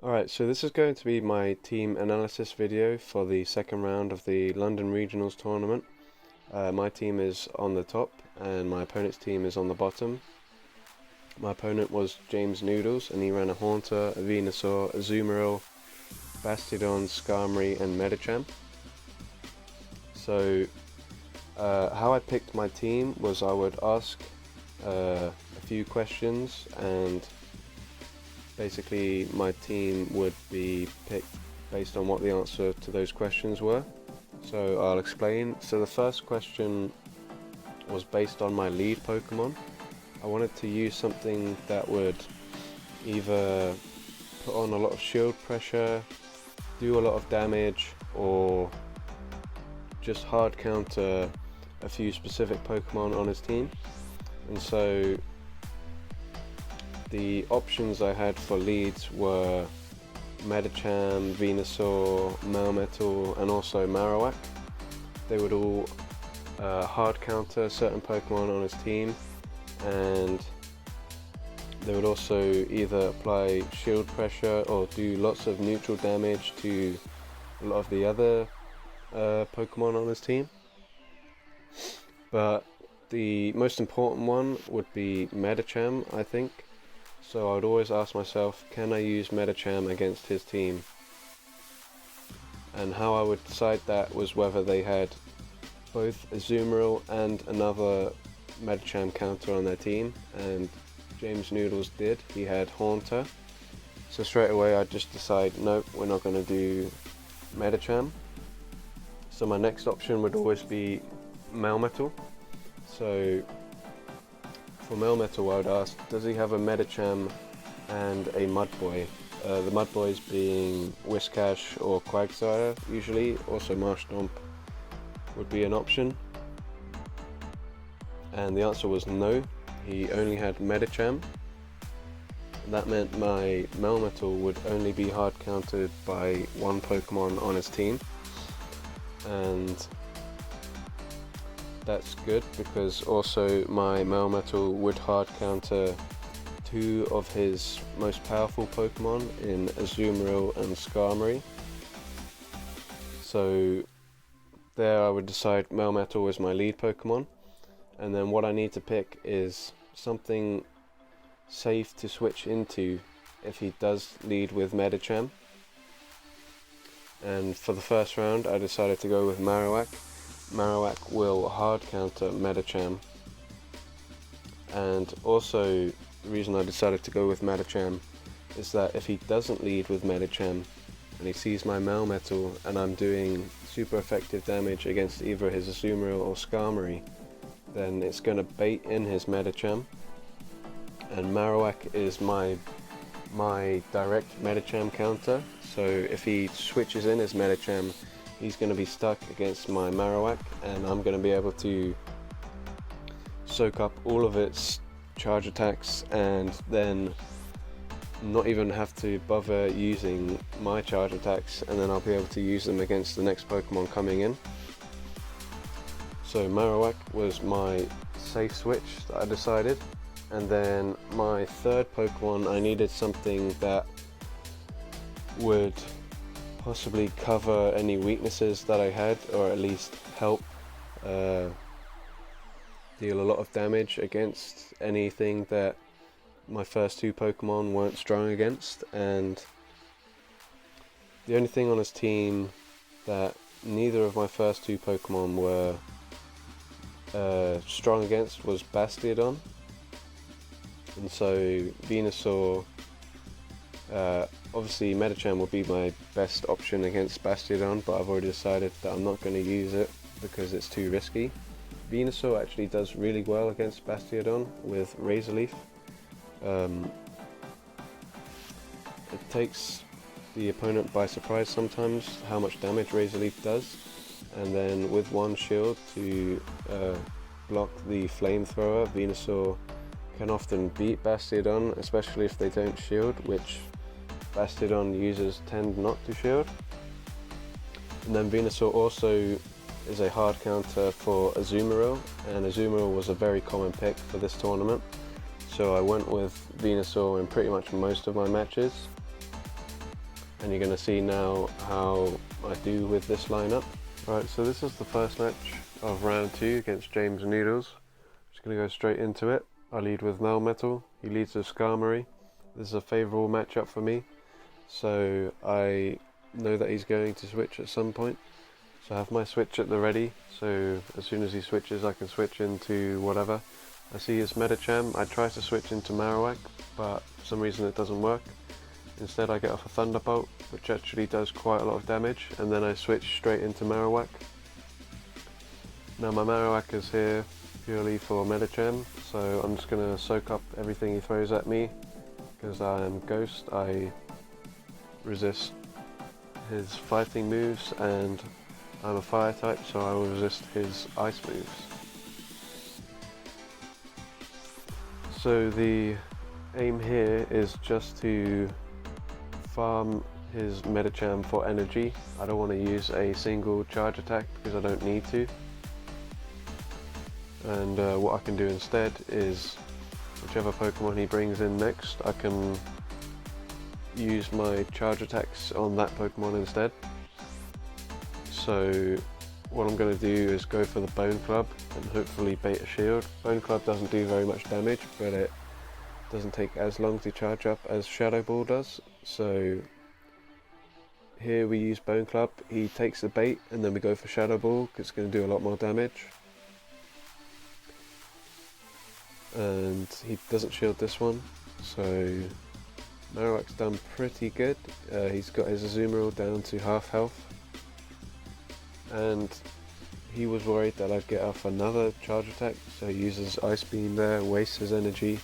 Alright, so this is going to be my team analysis video for the second round of the London Regionals tournament. My team is on the top and my opponent's team is on the bottom. My opponent was James Noodles and he ran a Haunter, a Venusaur, a Azumarill, Bastiodon, Skarmory and Medicham. So how I picked my team was I would ask a few questions and basically my team would be picked based on what the answer to those questions were. So I'll explain. So the first question was based on my lead Pokemon. I wanted to use something that would either put on a lot of shield pressure, do a lot of damage, or just hard counter a few specific Pokemon on his team. And so the options I had for leads were Medicham, Venusaur, Melmetal and also Marowak. They would all hard counter certain Pokemon on his team, and they would also either apply shield pressure or do lots of neutral damage to a lot of the other Pokemon on his team. But the most important one would be Medicham, I think. So I would always ask myself, can I use Medicham against his team? And how I would decide that was whether they had both Azumarill and another Medicham counter on their team, and James Noodles did. He had Haunter. So straight away I'd just decide, nope, we're not going to do Medicham. So my next option would always be Melmetal. So for Melmetal I would ask, does he have a Medicham and a Mudboy? The Mudboys being Whiscash or Quagsire usually, also Marshtomp would be an option. And the answer was no, he only had Medicham. That meant my Melmetal would only be hard countered by one Pokemon on his team. And that's good because also my Melmetal would hard counter two of his most powerful Pokemon in Azumarill and Skarmory. So there I would decide Melmetal was my lead Pokemon, and then what I need to pick is something safe to switch into if he does lead with Medicham. And for the first round I decided to go with Marowak. Marowak will hard counter Medicham, and also the reason I decided to go with Medicham is that if he doesn't lead with Medicham and he sees my Melmetal and I'm doing super effective damage against either his Azumarill or Skarmory, then it's going to bait in his Medicham, and Marowak is my direct Medicham counter, so if he switches in his Medicham he's going to be stuck against my Marowak, and I'm going to be able to soak up all of its charge attacks and then not even have to bother using my charge attacks, and then I'll be able to use them against the next Pokemon coming in. So Marowak was my safe switch that I decided, and then my third Pokemon I needed something that would possibly cover any weaknesses that I had, or at least help deal a lot of damage against anything that my first two Pokemon weren't strong against. And the only thing on his team that neither of my first two Pokemon were strong against was Bastiodon, and so Venusaur, obviously Medicham would be my best option against Bastiodon, but I've already decided that I'm not going to use it because it's too risky. Venusaur actually does really well against Bastiodon with Razor Leaf. It takes the opponent by surprise sometimes how much damage Razor Leaf does, and then with one shield to block the flamethrower, Venusaur can often beat Bastiodon, especially if they don't shield, which Bastiodon users tend not to shield. And then Venusaur also is a hard counter for Azumarill, and Azumarill was a very common pick for this tournament, so I went with Venusaur in pretty much most of my matches. and you're going to see now how I do with this lineup. Right, so this is the first match of round 2 against James Noodles. Just going to go straight into it. I lead with Melmetal, he leads with Skarmory. This is a favourable matchup for me, so I know that he's going to switch at some point. So I have my switch at the ready, so as soon as he switches I can switch into whatever. I see his Medicham. I try to switch into Marowak, but for some reason it doesn't work. Instead I get off a Thunderbolt, which actually does quite a lot of damage, and then I switch straight into Marowak. Now my Marowak is here purely for Medicham, so I'm just going to soak up everything he throws at me. Because I am Ghost, I resist his fighting moves, and I'm a fire type, so I will resist his ice moves. So the aim here is just to farm his Medicham for energy. I don't want to use a single charge attack because I don't need to. And what I can do instead is, whichever Pokemon he brings in next, I can use my charge attacks on that Pokemon instead. So what I'm going to do is go for the Bone Club and hopefully bait a shield. Bone Club doesn't do very much damage, but it doesn't take as long to charge up as Shadow Ball does. So here we use Bone Club, he takes the bait, and then we go for Shadow Ball because it's going to do a lot more damage. And he doesn't shield this one, so Marowak's done pretty good. He's got his Azumarill down to half health, and he was worried that I'd get off another charge attack, so he uses Ice Beam there, wastes his energy.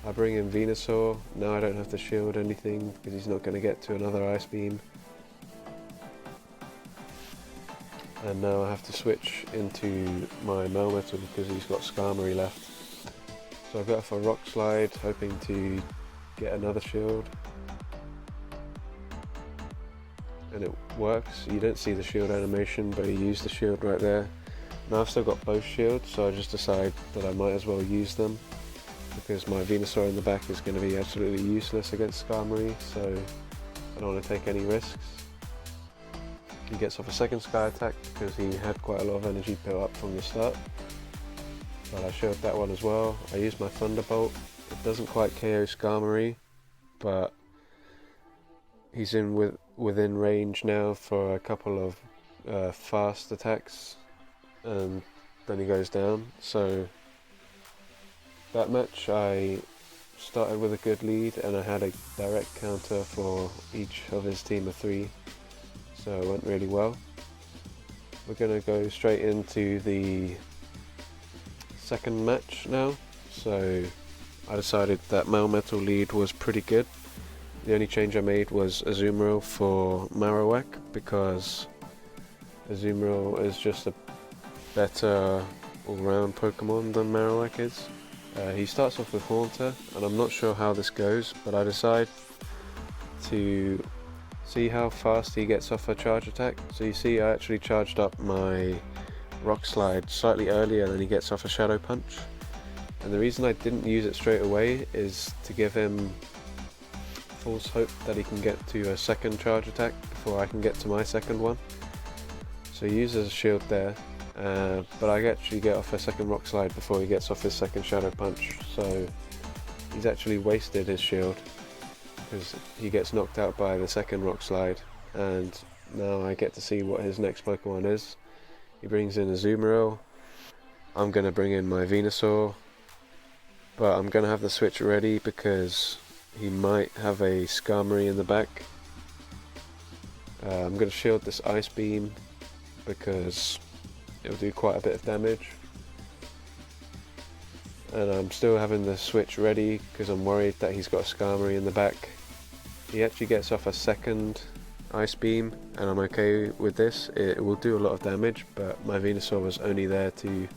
I bring in Venusaur. Now I don't have to shield anything because he's not going to get to another Ice Beam. And now I have to switch into my Melmetal because he's got Skarmory left. So I got off a Rock Slide, hoping to get another shield. And it works. You don't see the shield animation, but he used the shield right there. Now I've still got both shields, so I just decide that I might as well use them, because my Venusaur in the back is going to be absolutely useless against Skarmory, so I don't want to take any risks. He gets off a second Sky Attack because he had quite a lot of energy built up from the start. But I showed that one as well. I used my Thunderbolt. It doesn't quite KO Skarmory, but he's within range now for a couple of fast attacks, and then he goes down. So that match I started with a good lead, and I had a direct counter for each of his team of 3, so it went really well. We're going to go straight into the second match now. So I decided that Melmetal lead was pretty good. The only change I made was Azumarill for Marowak, because Azumarill is just a better all-round Pokemon than Marowak is. He starts off with Haunter, and I'm not sure how this goes, but I decide to see how fast he gets off a charge attack. So you see I actually charged up my Rock Slide slightly earlier than he gets off a Shadow Punch. And the reason I didn't use it straight away is to give him false hope that he can get to a second charge attack before I can get to my second one. So he uses a shield there, but I actually get off a second Rock Slide before he gets off his second Shadow Punch. So he's actually wasted his shield because he gets knocked out by the second Rock Slide, and now I get to see what his next Pokemon is. He brings in Azumarill. I'm going to bring in my Venusaur, but I'm going to have the switch ready because he might have a Skarmory in the back. I'm going to shield this Ice Beam because it'll do quite a bit of damage. And I'm still having the switch ready because I'm worried that he's got a Skarmory in the back. He actually gets off a second Ice Beam, and I'm okay with this. It will do a lot of damage, but my Venusaur was only there to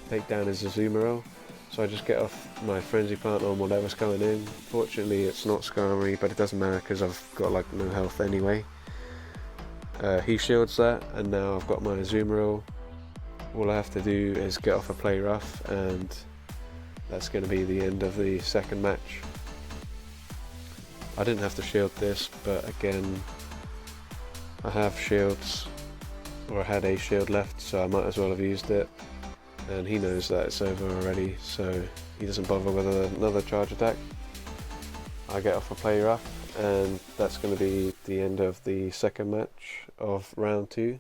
take down his Azumarill. So I just get off my Frenzy Plant on whatever's coming in. Fortunately it's not Skarmory, but it doesn't matter because I've got like no health anyway. He shields that, and now I've got my Azumarill. All I have to do is get off a Play Rough, and that's going to be the end of the second match. I didn't have to shield this, but again, I have shields, or I had a shield left, so I might as well have used it. And he knows that it's over already, so he doesn't bother with another charge attack. I get off a play rough, and that's going to be the end of the second match of round 2.